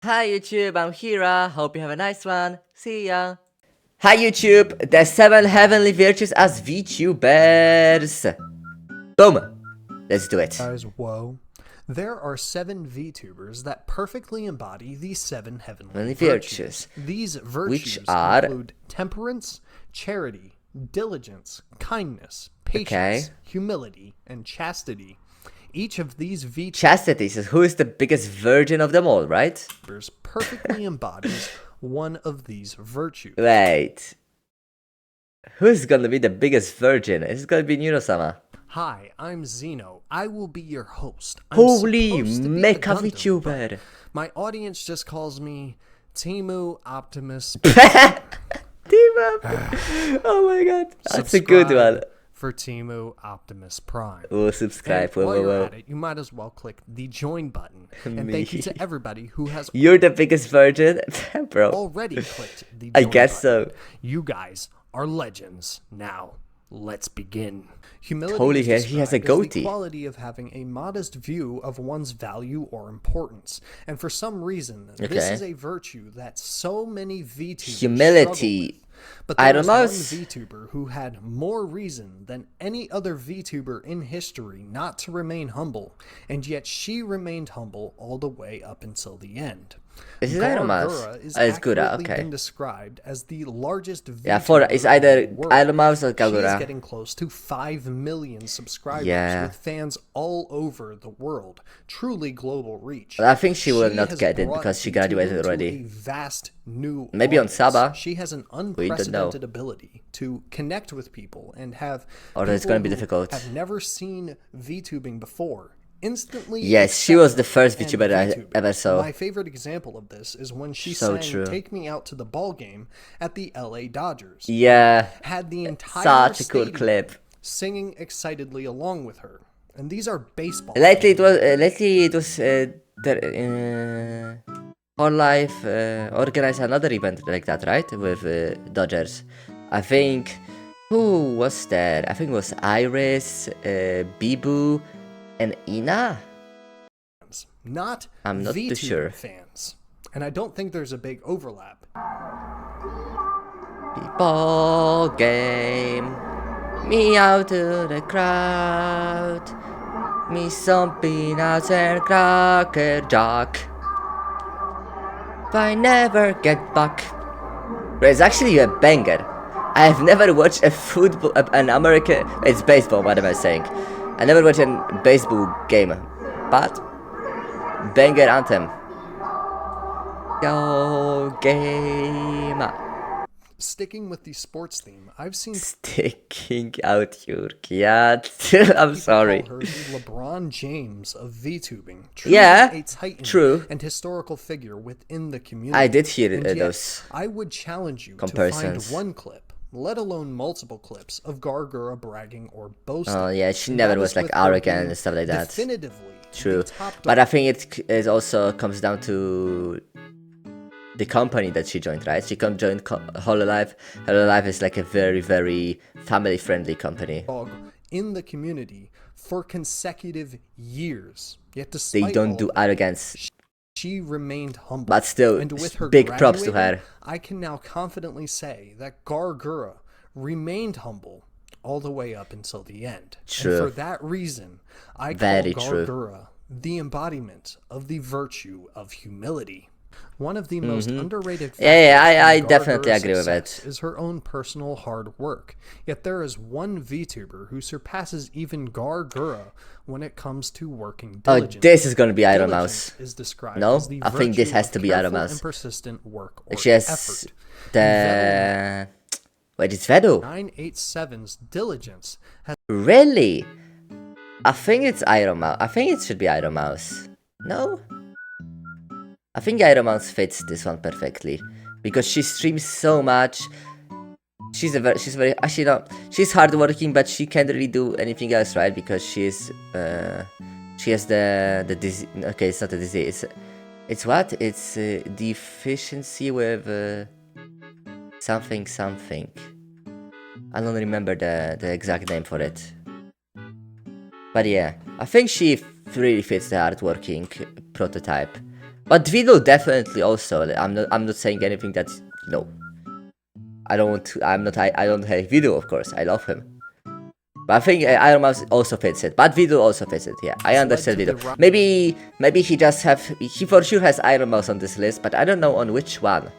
Hi YouTube, I'm Hira. Hope you have a nice one. See ya. Hi YouTube, the 7 heavenly virtues as VTubers. Boom. Let's do it. Guys, whoa. There are 7 VTubers that perfectly embody these 7 heavenly virtues. These virtues are include temperance, charity, diligence, kindness, patience, humility, and chastity. Each of these VTubers Chastity says who is the biggest virgin of them all, right? perfectly embodies one of these virtues. Wait. Who's gonna be the biggest virgin? Is it gonna be Nino-sama? Hi, I'm Zeno. I will be your host. Holy mecha VTuber! My audience just calls me Timu Optimus. Timu! Oh my god, that's a good one. For Timu Optimus Prime. Oh, subscribe. And while you're at it, you might as well click the join button. And thank you to everybody who has You're the biggest virgin? Bro. already clicked the join I guess button. so. You guys are legends. Now, let's begin. Humility Holy is hell, he has a described as goatee. the quality of having a modest view of one's value or importance. And for some reason, this is a virtue that so many VTubers Humility. struggle with. But there was one Mouse. VTuber who had more reason than any other VTuber in history not to remain humble, and yet she remained humble all the way up until the end. This is Iron Mouse. Gargura is It's good, accurately okay. been described as the largest VTuber Yeah, for it's either in the world. Iron Mouse or She is Kagura. getting close to 5 million subscribers with fans all over the world. Truly global reach. But I think she will not has get it brought because she VTubing graduated to already. A vast new Maybe on audience. Saba. She has an don't know. unprecedented ability to connect with people and have Or it's gonna be people who difficult. have never seen VTubing before instantly. Yes, she was the accept first and VTuber I VTube. ever saw. My favorite example of this is when she So sang true. "Take Me Out to the Ball Game" at the LA Dodgers. Yeah, Had the entire such a cool stadium clip. singing excitedly along with her. And these are baseball. Lately it was Whole Life organized another event like that, right? With Dodgers. I think who was there? I think it was Iris, Bibu, and Ina. Not I'm not too VTuber sure. fans. And I don't think there's a big overlap. Ball game. Me out to the crowd. Me some peanuts and cracker jack. I never get back. It's actually a banger. I have never watched a football, an American. It's baseball. What am I saying? I never watched a baseball game, but banger anthem. Go game. Sticking with the sports theme, I've seen Sticking out your cat. I'm sorry. call her the LeBron James of VTubing. Truly Yeah, a titan true. and historical figure within the community. I did hear And yet, those. I would challenge you comparisons. to find one clip, let alone multiple clips, of Gargura bragging or boasting. Oh yeah, she And never that was is like with her arrogant being and stuff like that. Definitively True, the top but dog. I think it also comes down to the company that she joined, right? She joined Hololive. Hololive is like a very, very family-friendly company. Dog in the community for consecutive years. Yet They despite don't all do of that, arrogance, she remained humble. but still, And with her big props to graduating, her. I can now confidently say that Gargura remained humble all the way up until the end. True. And for that reason, I Very call true. Gargura the embodiment of the virtue of humility. One of the most underrated factors I in definitely Gargura's agree with success it. is her own personal hard work. Yet there is one VTuber who surpasses even Gargura when it comes to working Oh, diligently. this is gonna be Iron Diligence Mouse. is described No? as the I think this virtue has of to be Iron careful Mouse. and persistent work or She has effort. the... Wait, it's Vedo. 987's diligence has Really? I think it's Iron Mouse. I think it should be Iron Mouse. No? I think Iron Mouse fits this one perfectly. Because she streams so much. She's very actually no, she's hardworking, but she can't really do anything else, right? Because she has the disease. Okay, it's not a disease. It's what? It's deficiency with something. I don't remember the exact name for it. But yeah, I think she really fits the hardworking prototype. But Vito definitely also. I'm not saying anything that, you know, I don't want to. I don't hate Vito, of course. I love him. But I think Iron Mouse also fits it. But Vito also fits it. Yeah, I understand Vito. Maybe he just he for sure has Iron Mouse on this list, but I don't know on which one.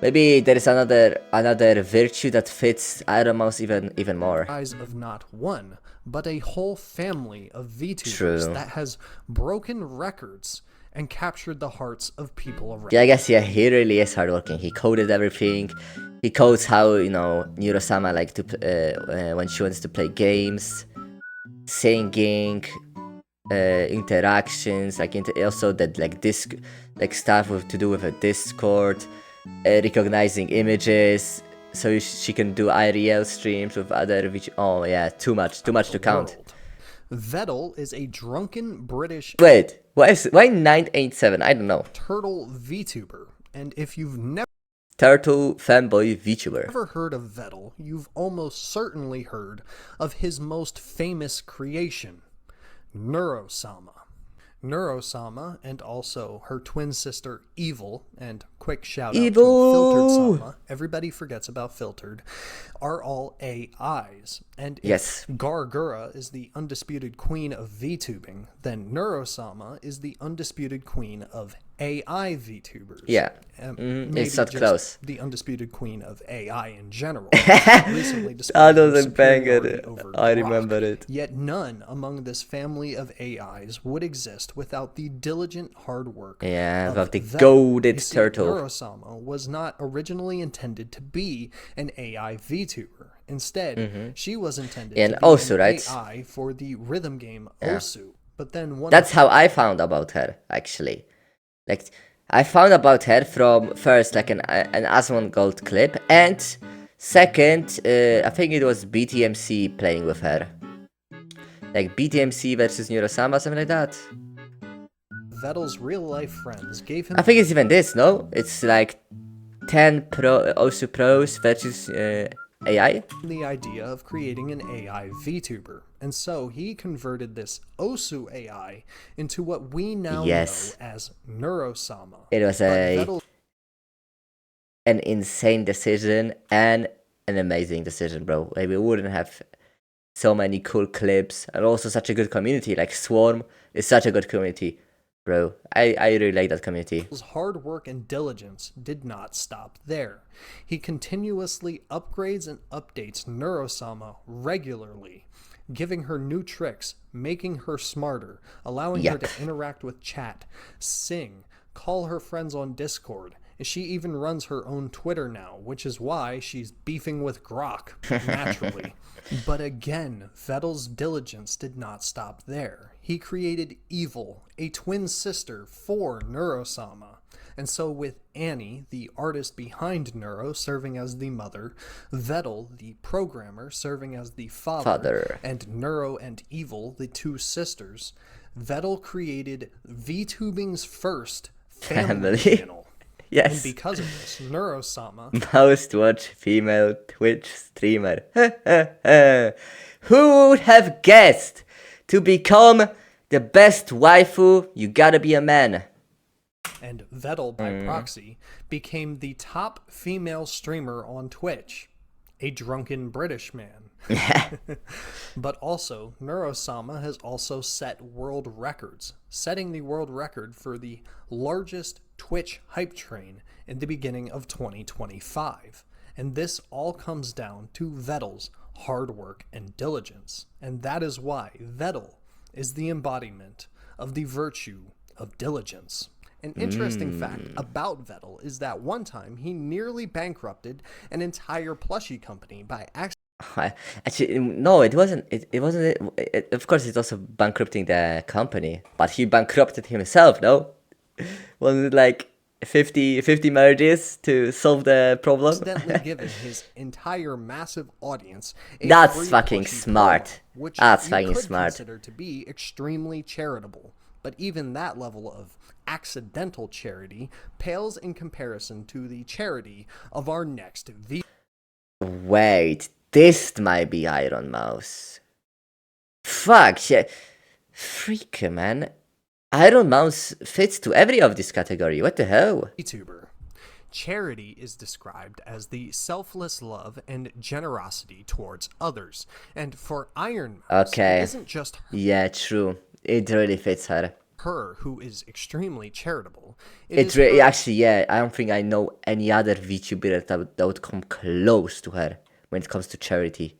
Maybe there is another virtue that fits Iron Mouse even more. Of not one, but a whole family of VTubers True. that has broken records and captured the hearts of people around. Yeah, I guess, yeah, he really is hardworking. He coded everything. He codes how, you know, Nero-sama like to when she wants to play games, singing, interactions, like also that like stuff with to do with a Discord, recognizing images, so she can do IRL streams with other. Oh yeah, too much to count. Vettel is a drunken British. Wait, why 987? I don't know. Turtle VTuber, and if you've never Turtle fanboy VTuber. heard of Vettel, you've almost certainly heard of his most famous creation, Neurosama. Neurosama and also her twin sister Evil, and quick shout out to Filtered Sama, everybody forgets about Filtered, are all AIs. And if Gargura is the undisputed queen of VTubing, then Neurosama is the undisputed queen of AI VTubers. Yeah, it's not close. The undisputed queen of AI in general. Recently that was a banger. I remember it. Yet none among this family of AIs would exist without the diligent hard work. Yeah, of the goaded turtle. Neurosama was not originally intended to be an AI VTuber. Instead, she was intended to be an AI for the rhythm game Osu. But then that's how I found about her, actually. Like, I found about her from first like an Asmon Gold clip, and second, I think it was BTMC playing with her. Like BTMC versus Neurosama, something like that. Vettel's real life friends gave him. I think it's even this, no? It's like 10 Osu pros versus AI. The idea of creating an AI VTuber, and so he converted this Osu AI into what we now know as Neurosama. It was an insane decision and an amazing decision, bro. Like, we wouldn't have so many cool clips, and also such a good community. Like Swarm is such a good community, bro. I really like that community. His hard work and diligence did not stop there. He continuously upgrades and updates Neurosama regularly, giving her new tricks, making her smarter, allowing her to interact with chat, sing, call her friends on Discord. She even runs her own Twitter now, which is why she's beefing with Grok, naturally. But again, Vettel's diligence did not stop there. He created Evil, a twin sister for Neurosama. And so with Annie, the artist behind Neuro, serving as the mother, Vettel, the programmer, serving as the father, and Neuro and Evil, the two sisters, Vettel created VTubing's first family channel. Yes. And because of this, Neurosama, most watched female Twitch streamer. Who would have guessed? To become the best waifu, you gotta be a man. And Vettel, by proxy, became the top female streamer on Twitch. A drunken British man. But also, Neurosama has also set world records, setting the world record for the largest Twitch hype train in the beginning of 2025. And this all comes down to Vettel's hard work and diligence. And that is why Vettel is the embodiment of the virtue of diligence. An interesting fact about Vettel is that one time he nearly bankrupted an entire plushie company by accident. Actually, no, it wasn't. It wasn't. Of course, it's also bankrupting the company, but he bankrupted himself. No, wasn't it like 50 merges to solve the problem? Accidentally given his entire massive audience. That's fucking smart. Which That's you fucking could smart. Consider to be extremely charitable, but even that level of accidental charity pales in comparison to the charity of our next V. Wait, this might be Iron Mouse. Fuck, yeah. Freak, man. Iron Mouse fits to every of this category. What the hell? VTuber. Charity is described as the selfless love and generosity towards others. And for Iron Mouse, it Okay. isn't just Yeah, true. It really fits her. her who is extremely charitable. Actually, yeah, I don't think I know any other VTuber that would come close to her when it comes to charity.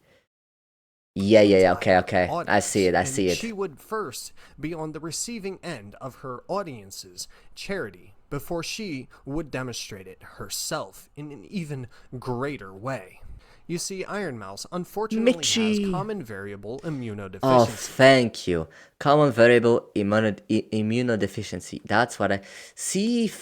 Yeah, okay. I see it. She would first be on the receiving end of her audience's charity before she would demonstrate it herself in an even greater way. You see, Iron Mouse unfortunately Mitchie. has common variable immunodeficiency. Oh, thank you. Common variable immunodeficiency. That's what I see.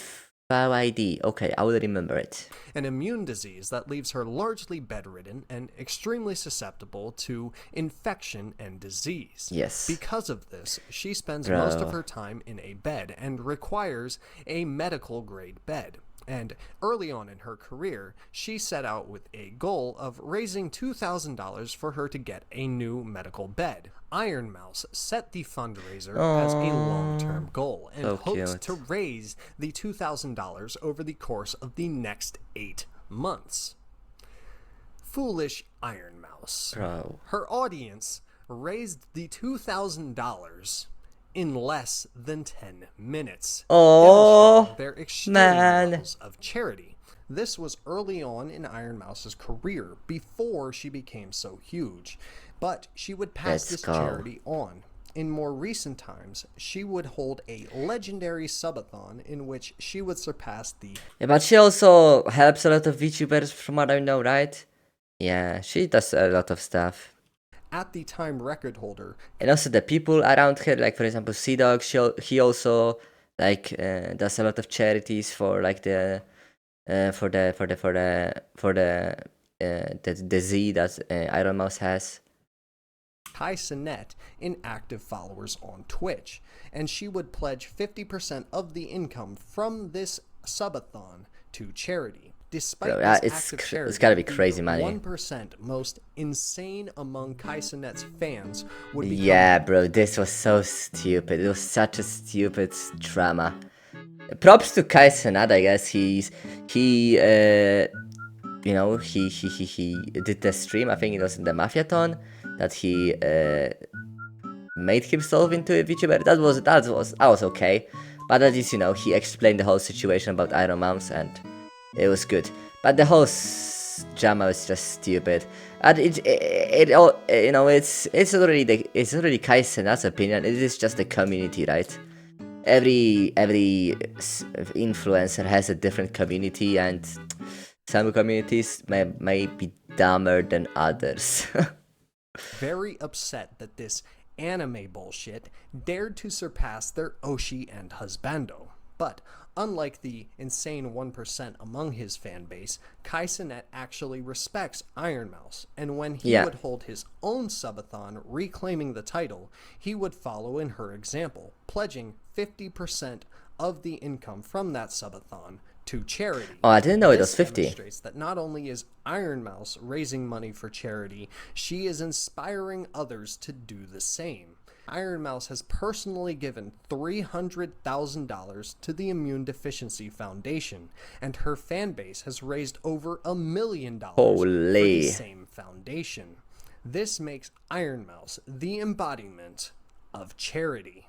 ID. Okay, I will remember it. An immune disease that leaves her largely bedridden and extremely susceptible to infection and disease. Yes. Because of this, she spends most of her time in a bed and requires a medical grade bed. And early on in her career, she set out with a goal of raising $2,000 for her to get a new medical bed. Iron Mouse set the fundraiser as a long-term goal and hopes to raise the $2,000 over the course of the next 8 months. Foolish Iron Mouse. Bro. Her audience raised the $2,000 in less than 10 minutes. Oh, their extreme levels of charity. This was early on in Iron Mouse's career, before she became so huge. But she would pass this charity on. In more recent times, she would hold a legendary subathon in which she would surpass the... Yeah, but she also helps a lot of VTubers from what I know, right? Yeah, she does a lot of stuff. At the time record holder. And also the people around her, like for example Sea-Dog, he also like does a lot of charities for like the Z that Iron Mouse has. Kai Cenat in active followers on Twitch, and she would pledge 50% of the income from this subathon to charity. Despite this active charity, it's gotta be crazy money. 1% most insane among Kai Cenat's fans would become... Yeah, bro, this was so stupid. It was such a stupid drama. Props to Kai Cenat, I guess. He did the stream. I think it was in the Mafiathon that he made himself into a VTuber. That was okay. But at least, he explained the whole situation about Iron Mouse and it was good. But the whole drama was just stupid. And it's already Kai Cenat's opinion. It is just the community, right? Every influencer has a different community, and some communities may be dumber than others. Very upset that this anime bullshit dared to surpass their Oshi and Husbando. But unlike the insane 1% among his fan base, Kai Cenat actually respects Iron Mouse, and when he would hold his own subathon reclaiming the title, he would follow in her example, pledging 50% of the income from that subathon to charity. Oh, I didn't know it was 50. This demonstrates that not only is Iron Mouse raising money for charity, she is inspiring others to do the same. Iron Mouse has personally given $300,000 to the Immune Deficiency Foundation, and her fan base has raised over $1 million for the same foundation. This makes Iron Mouse the embodiment of charity.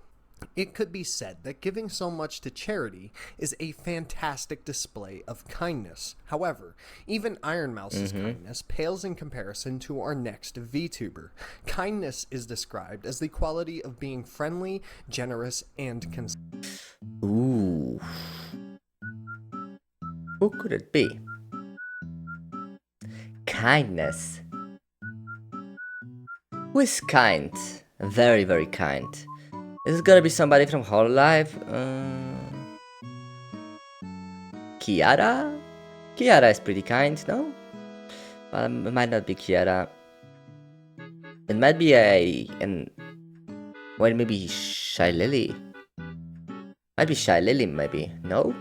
It could be said that giving so much to charity is a fantastic display of kindness. However, even Iron Mouse's kindness pales in comparison to our next VTuber. Kindness is described as the quality of being friendly, generous, and considerate. Ooh. Who could it be? Kindness. Who is kind? Very, very kind. Is it gonna be somebody from Hololive? Kiara? Kiara is pretty kind, no? But it might not be Kiara. It might be maybe Shy Lily. Might be Shy Lily, maybe. No?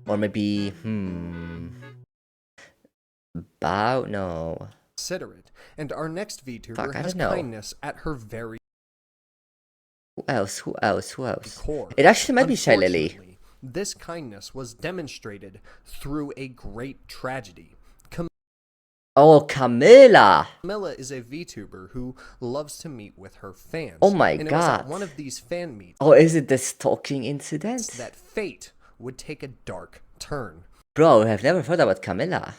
Or maybe, Bao? No. Considerate. And our next VTuber has kindness at her very... else? Who else? Who else? core. It actually might be Shy Lily. Unfortunately, this kindness was demonstrated through a great tragedy. Oh, Camilla! Camilla is a VTuber who loves to meet with her fans. Oh my and it was at god. one of these fan meets Oh, is it the stalking incident? that fate would take a dark turn. Bro, I've never thought about Camilla.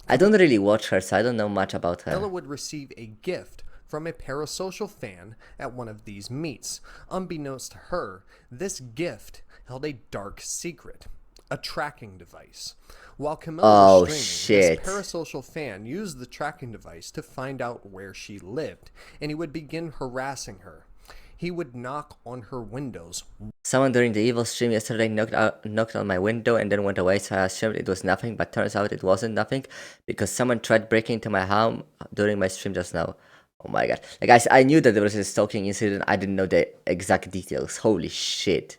I don't really watch her, so I don't know much about Camilla her. would receive a gift from a parasocial fan at one of these meets. Unbeknownst to her, this gift held a dark secret, a tracking device. While Camilla was streaming, this parasocial fan used the tracking device to find out where she lived, and he would begin harassing her. He would knock on her windows. Someone during the evil stream yesterday knocked on my window and then went away, so I assumed it was nothing, but turns out it wasn't nothing because someone tried breaking into my home during my stream just now. Oh my god. Like, guys, I knew that there was a stalking incident. I didn't know the exact details. Holy shit.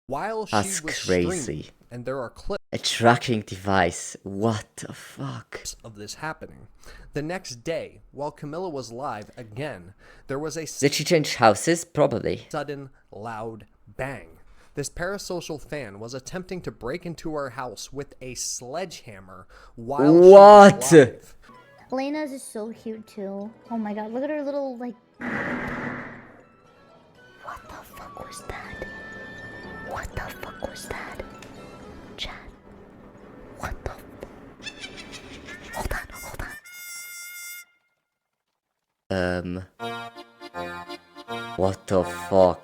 While she That's was crazy. streaming, and there are clips A tracking device. What the fuck? of this happening. The next day, while Camilla was live again, there was a Did she change houses? Probably. sudden, loud bang. This parasocial fan was attempting to break into her house with a sledgehammer while What? she was live. Elena's is so cute too. Oh my god, look at her little like. What the fuck was that? What the fuck was that? Chat. What the? Hold on. What the fuck?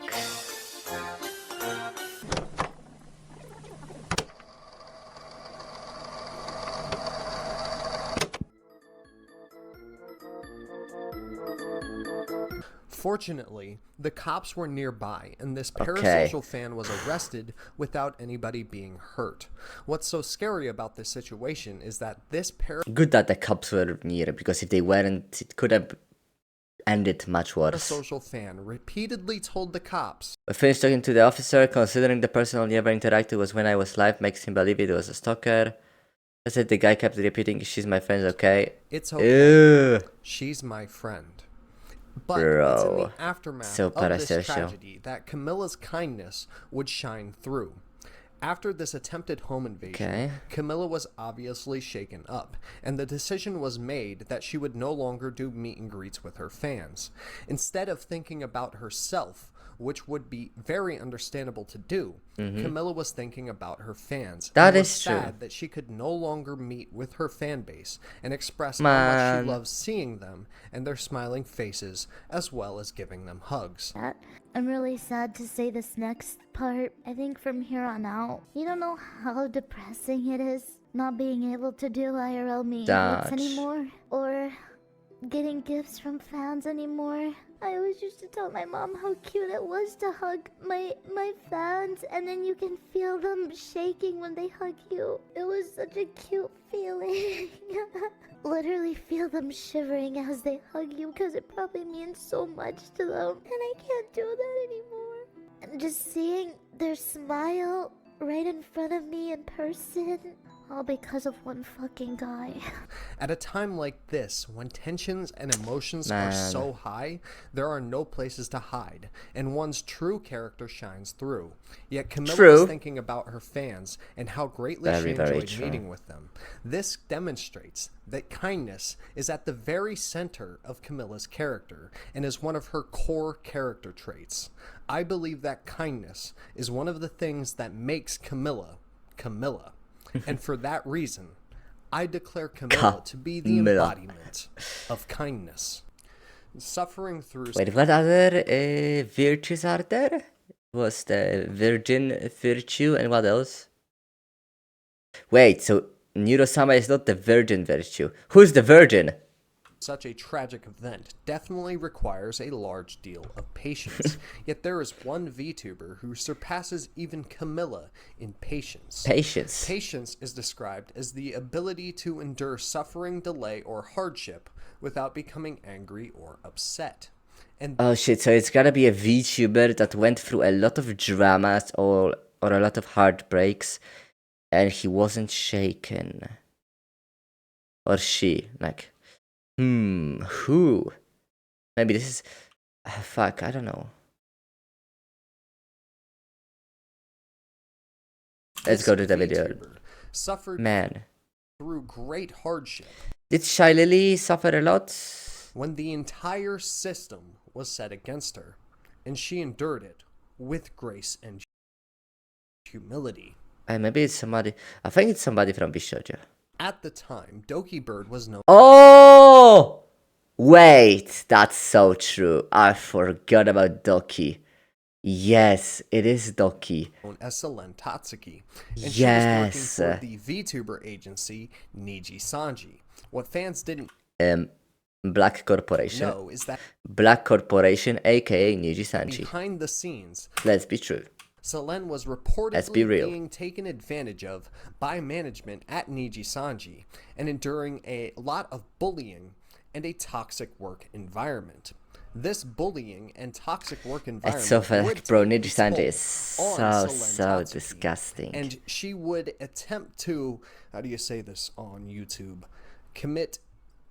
Fortunately, the cops were nearby, and this parasocial fan was arrested without anybody being hurt. What's so scary about this situation is that this Good that the cops were near, because if they weren't, it could have ended much worse. parasocial fan repeatedly told the cops, I finished talking to the officer, considering the person only ever interacted was when I was live, makes him believe it was a stalker. I said the guy kept repeating, she's my friend, okay? "It's okay. Ew. She's my friend." But Bro, it's in the aftermath so of this parasocial. tragedy that Camilla's kindness would shine through. After this attempted home invasion, Camilla was obviously shaken up, and the decision was made that she would no longer do meet and greets with her fans. Instead of thinking about herself, which would be very understandable to do, Camilla was thinking about her fans. That and was is true. sad that she could no longer meet with her fan base and express how Man. much she loves seeing them and their smiling faces, as well as giving them hugs. I'm really sad to say this next part. I think from here on out, you don't know how depressing it is not being able to do IRL meet and greets anymore, or getting gifts from fans anymore. I always used to tell my mom how cute it was to hug my fans, and then you can feel them shaking when they hug you. It was such a cute feeling. Literally feel them shivering as they hug you, because it probably means so much to them, and I can't do that anymore. And just seeing their smile right in front of me in person, all because of one fucking guy. At a time like this, when tensions and emotions are so high, there are no places to hide, and one's true character shines through. Yet Camilla was thinking about her fans and how greatly she enjoyed meeting with them. This demonstrates that kindness is at the very center of Camilla's character and is one of her core character traits. I believe that kindness is one of the things that makes Camilla, Camilla. And for that reason, I declare Camilla to be the embodiment of kindness. Suffering through... Wait, what other virtues are there? Was the virgin virtue, and what else? Wait, so Neurosama is not the virgin virtue. Who's the virgin? Such a tragic event definitely requires a large deal of patience. Yet there is one VTuber who surpasses even Camilla in patience. Patience is described as the ability to endure suffering, delay, or hardship without becoming angry or upset. And oh shit, so it's gotta be a VTuber that went through a lot of dramas or a lot of heartbreaks, and he wasn't shaken. Or she, like... who? Maybe this is... fuck, I don't know. Let's go to the video. VTuber suffered Man. through great hardship Did Shy Lily suffer a lot? when the entire system was set against her, and she endured it with grace and humility. Maybe it's somebody. I think it's somebody from Bishojo. At the time, Dokibird was known Oh! Wait, that's so true. I forgot about Doki. Yes, it is Doki. as Selen Tatsuki, and Yes. she was working for the VTuber agency Niji Sanji. What fans didn't Black Corporation. know is that Black Corporation, aka Niji Sanji. behind the scenes, Let's be true. Selen was Let's reportedly be real. being taken advantage of by management at Niji Sanji and enduring a lot of bullying and a toxic work environment. This bullying and toxic work environment It's so would fake, bro. take Niji its Sanji toll is on Selen so Tatsuki, disgusting. and she would attempt to, how do you say this on YouTube, commit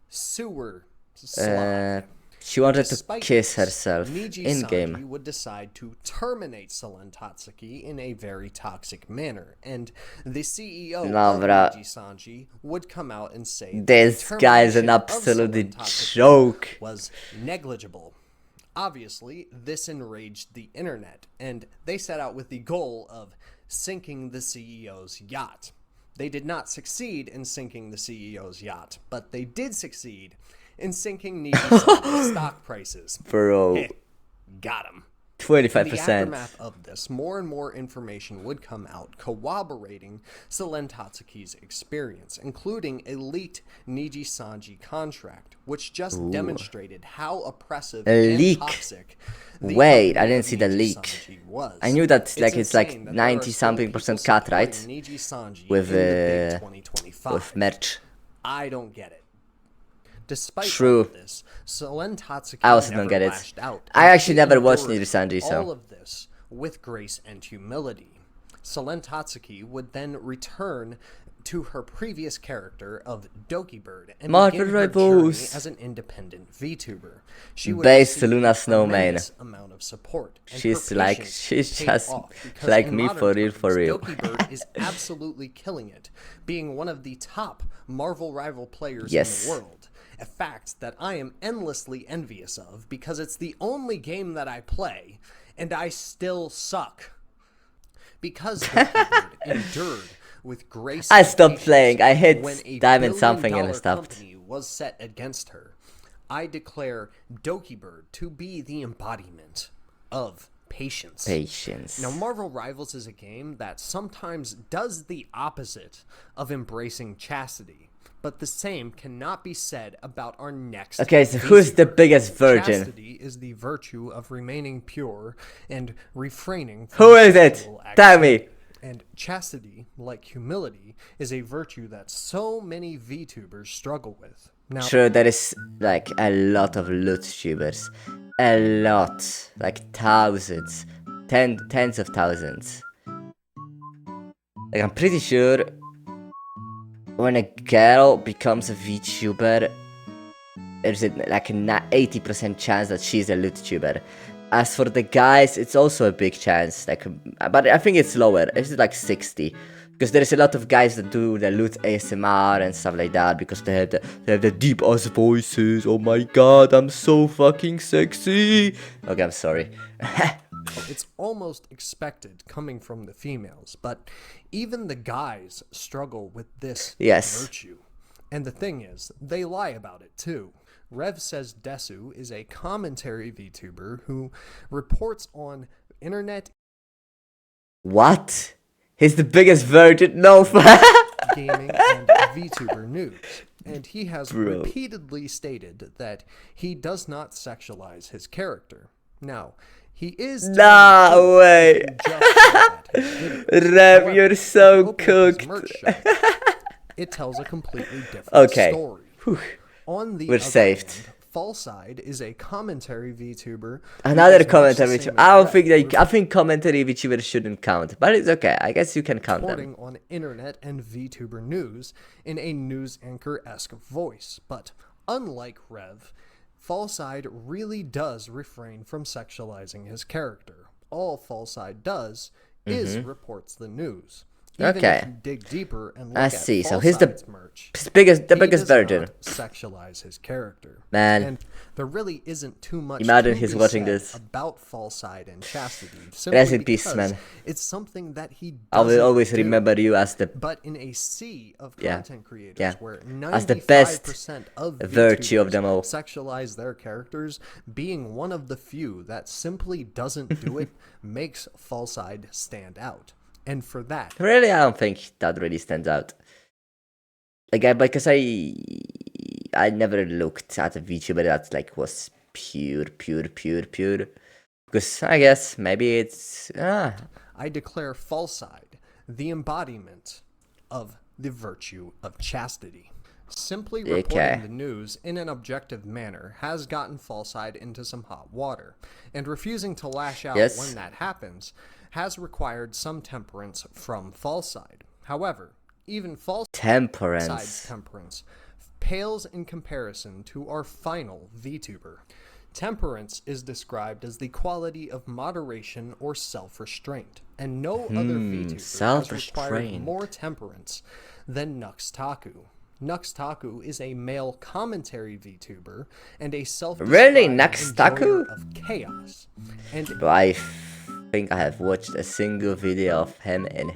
sewer slime. She wanted to Despite kiss this, herself Niji in Sanji game. would decide to terminate Selen Tatsuki in a very toxic manner, and the CEO No, of bruh. Niji Sanji would come out and say that This the guy is an termination of absolute Selen Tatsuki joke. was negligible. Obviously, this enraged the internet, and they set out with the goal of sinking the CEO's yacht. They did not succeed in sinking the CEO's yacht, but they did succeed in sinking Niji Sanji's stock prices. Bro, Heh, got him. In the 25%. aftermath of this, more and more information would come out corroborating Selen Tatsuki's experience, including a leaked Niji Sanji contract, which just demonstrated how oppressive A and leak? toxic the Wait, I company didn't of see the Niji leak. Sanji was. I knew that it's like insane that there are 90 still something people percent cut, right? supporting Niji Sanji With, in the big 2025. With merch. I don't get it. Despite True. all of this, Selen Tatsuki I also never don't get it. lashed out. I and actually she never watched endured Niji Sanji, so- all of this with grace and humility. Selen Tatsuki would then return to her previous character of Dokibird and Marvel begin her Rivals. journey as an independent VTuber. She would Based receive Luna a Snowman. tremendous amount of support. And She's her like- patience she's paid just off because like in me modern for real, times, for real. Dokibird is absolutely killing it, being one of the top Marvel rival players Yes. in the world. A fact that I am endlessly envious of because it's the only game that I play and I still suck. Because Dokibird endured with grace I and stopped patience playing. I hit when a diamond something and I billion-dollar stopped. company was set against her. I declare Dokibird to be the embodiment of patience. Patience. Now, Marvel Rivals is a game that sometimes does the opposite of embracing chastity, but the same cannot be said about our next. Okay, so who's the VTuber. biggest virgin? Chastity is the virtue of remaining pure and refraining from Who is it? sexual Tell activity. me. And chastity, like humility, is a virtue that so many VTubers struggle with. Now, Sure, there is like a lot of loot tubers. A lot. Like thousands. Tens of thousands. Like I'm pretty sure when a girl becomes a VTuber, there's like an 80% chance that she's a loot tuber. As for the guys, it's also a big chance. Like, but I think it's lower. It's like 60. Because there's a lot of guys that do the loot ASMR and stuff like that because they have the deep ass voices. Oh my god, I'm so fucking sexy. Okay, I'm sorry. it's almost expected coming from the females, but even the guys struggle with this Yes. virtue. And the thing is, they lie about it too. Rev says Desu is a commentary VTuber who reports on internet What? He's the biggest virgin? No. gaming and VTuber news. And he has Bro. repeatedly stated that he does not sexualize his character. Now, he is Nah, telling the truth way. if you just look at his videos. Rev, However, you're if so you open up his cooked. merch shop, it tells a completely different Okay. story. On the We're other saved. hand, Fallside is a commentary VTuber. who Another does much the commentary same VTuber. as I don't Rev, think I think commentary VTuber shouldn't count, but it's okay. I guess you can count them. reporting on internet and VTuber news in a news anchor-esque voice. But unlike Rev, Fallside really does refrain from sexualizing his character. All Fallside does is reports the news. Even Okay. if you dig deeper and look I at see. So he's the Fallside's merch, biggest he biggest does virgin. not sexualize his character. Man. And there really isn't too much Imagine to he's be watching said this. about Fallside and Chastity. Rest Simply in peace, because man. it's something that he I will doesn't always do. remember you as the But in a sea of Yeah, content creators yeah. where As the best 95% of virtue of VTubers them all. sexualize their characters, being one of the few that simply doesn't do it makes Fallside stand out. And for that, Really, I don't think that really stands out. Because I never looked at a VTuber that like was pure. Because I guess maybe it's I declare Fallside the embodiment of the virtue of chastity. Simply reporting Okay. the news in an objective manner has gotten Fallside into some hot water, and refusing to lash out Yes. when that happens has required some temperance from Fallside. However, even Fallside's temperance. temperance pales in comparison to our final VTuber. Temperance is described as the quality of moderation or self-restraint, and no other VTuber has self-restraint. required more temperance than Nuxtaku. Nuxtaku is a male commentary VTuber and a self-described Really? Nuxtaku? enjoyer of chaos. And Bro, I think I have watched a single video of him in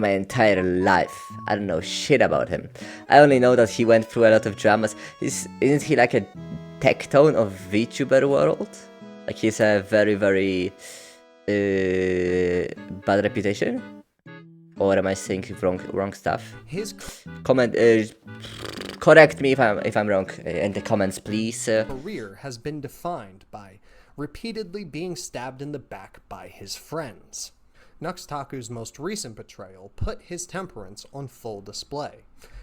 my entire life. I don't know shit about him. I only know that he went through a lot of dramas. Isn't he like a tectone of VTuber world? Like he's a very bad reputation? Or am I saying wrong stuff? his Comment, correct me if I'm wrong in the comments, please. career has been defined by repeatedly being stabbed in the back by his friends. Nuxtaku's most recent betrayal put his temperance on full display.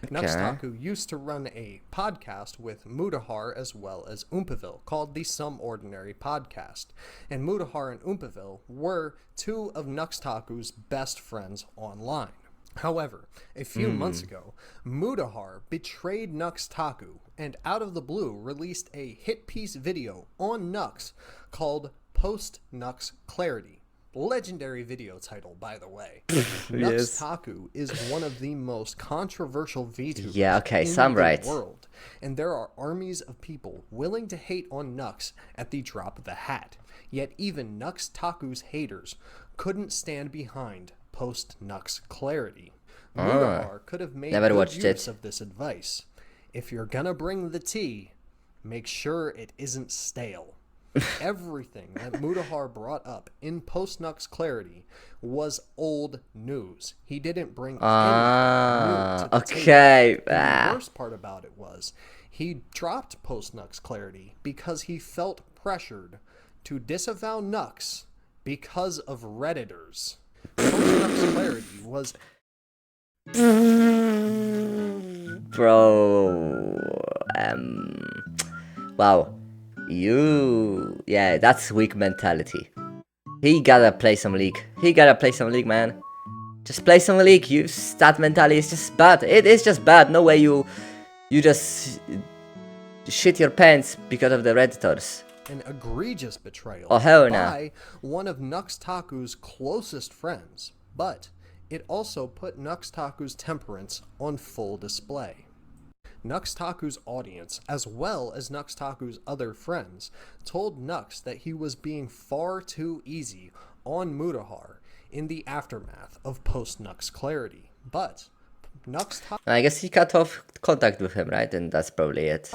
Nuxtaku used to run a podcast with Mudahar as well as Oompaville called the Some Ordinary Podcast, and Mudahar and Oompaville were two of Nuxtaku's best friends online. However, a few months ago, Mudahar betrayed Nuxtaku and out of the blue released a hit piece video on Nux called Post Nux Clarity. Legendary video title, by the way. Nuxtaku is one of the most controversial VTubers Yeah, okay, in some the right. world, and there are armies of people willing to hate on Nux at the drop of the hat. Yet even Nuxtaku's haters couldn't stand behind Post Nux Clarity. Mudahar could have made never good watched use it. of this advice. If you're gonna bring the tea, make sure it isn't stale. Everything that Mudahar brought up in Post Nux Clarity was old news. He didn't bring anything new to the Okay. table. And the worst part about it was he dropped Post Nux Clarity because he felt pressured to disavow Nux because of Redditors. Post Nux Clarity was Bro, wow, yeah, that's weak mentality. He gotta play some league. Man. Just play some league. That mentality is just bad. It is just bad. No way you just shit your pants because of the Redditors. an egregious betrayal Oh, hell no. by one of Nuxtaku's closest friends, but it also put Nuxtaku's temperance on full display. Nuxtaku's audience, as well as Nuxtaku's other friends, told Nux that he was being far too easy on Mudahar in the aftermath of post-Nux Clarity. But Nuxtaku I guess he cut off contact with him, right? And that's probably it.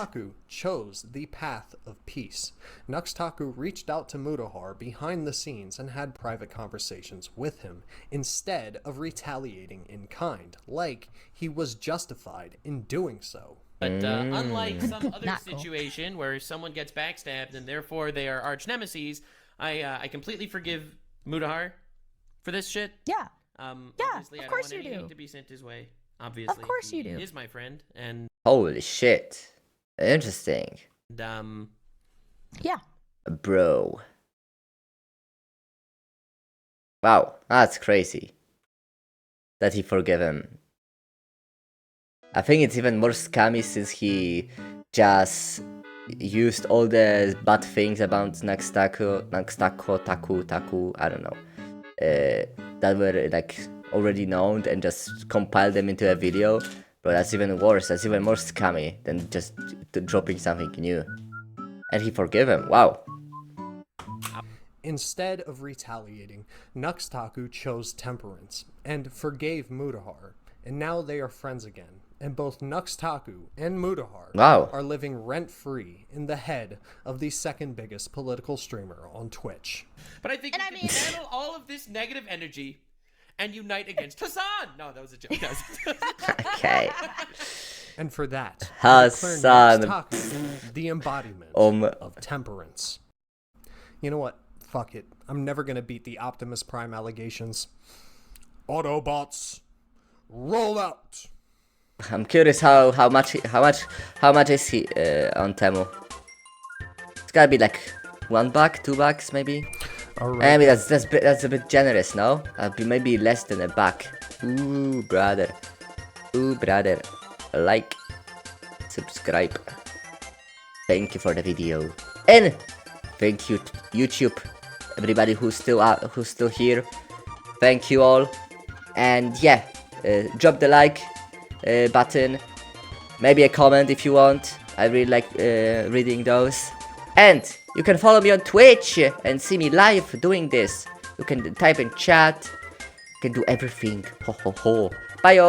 chose the path of peace. Nuxtaku reached out to Mudahar behind the scenes and had private conversations with him, instead of retaliating in kind, like he was justified in doing so. But unlike some other Not cool. situation where someone gets backstabbed and therefore they are arch nemesis, I completely forgive Mudahar for this shit. Yeah. Obviously, of I don't course want you anything do. to be sent his way. Obviously, course you he do. is my friend, and Holy shit. Interesting. Yeah. Bro. Wow, that's crazy. That he forgave him. I think it's even more scammy since he just used all the bad things about Taku, I don't know. That were like already known and just compile them into a video. Bro, that's even worse. That's even more scummy than just dropping something new. And he forgave him. Wow. Instead of retaliating, Nuxtaku chose temperance and forgave Mutahar, and now they are friends again. And both Nuxtaku and Mutahar are living rent-free in the head of the second biggest political streamer on Twitch. But I think we can channel all of this negative energy and unite against Hassan. No, that was a joke. Okay. And for that, Hassan, Nuxtaku, the embodiment of temperance. You know what? Fuck it. I'm never gonna beat the Optimus Prime allegations. Autobots, roll out. I'm curious how much is he on Temu? It's gotta be like $1, $2 maybe. All right. Maybe that's a bit generous, no? Maybe less than $1. Ooh, brother. Ooh, brother. Like, subscribe. Thank you for the video, and thank you YouTube, everybody who's still here. Thank you all, and yeah, drop the like button, maybe a comment if you want. I really like reading those. And you can follow me on Twitch and see me live doing this. You can type in chat, you can do everything. Ho ho ho. Bye.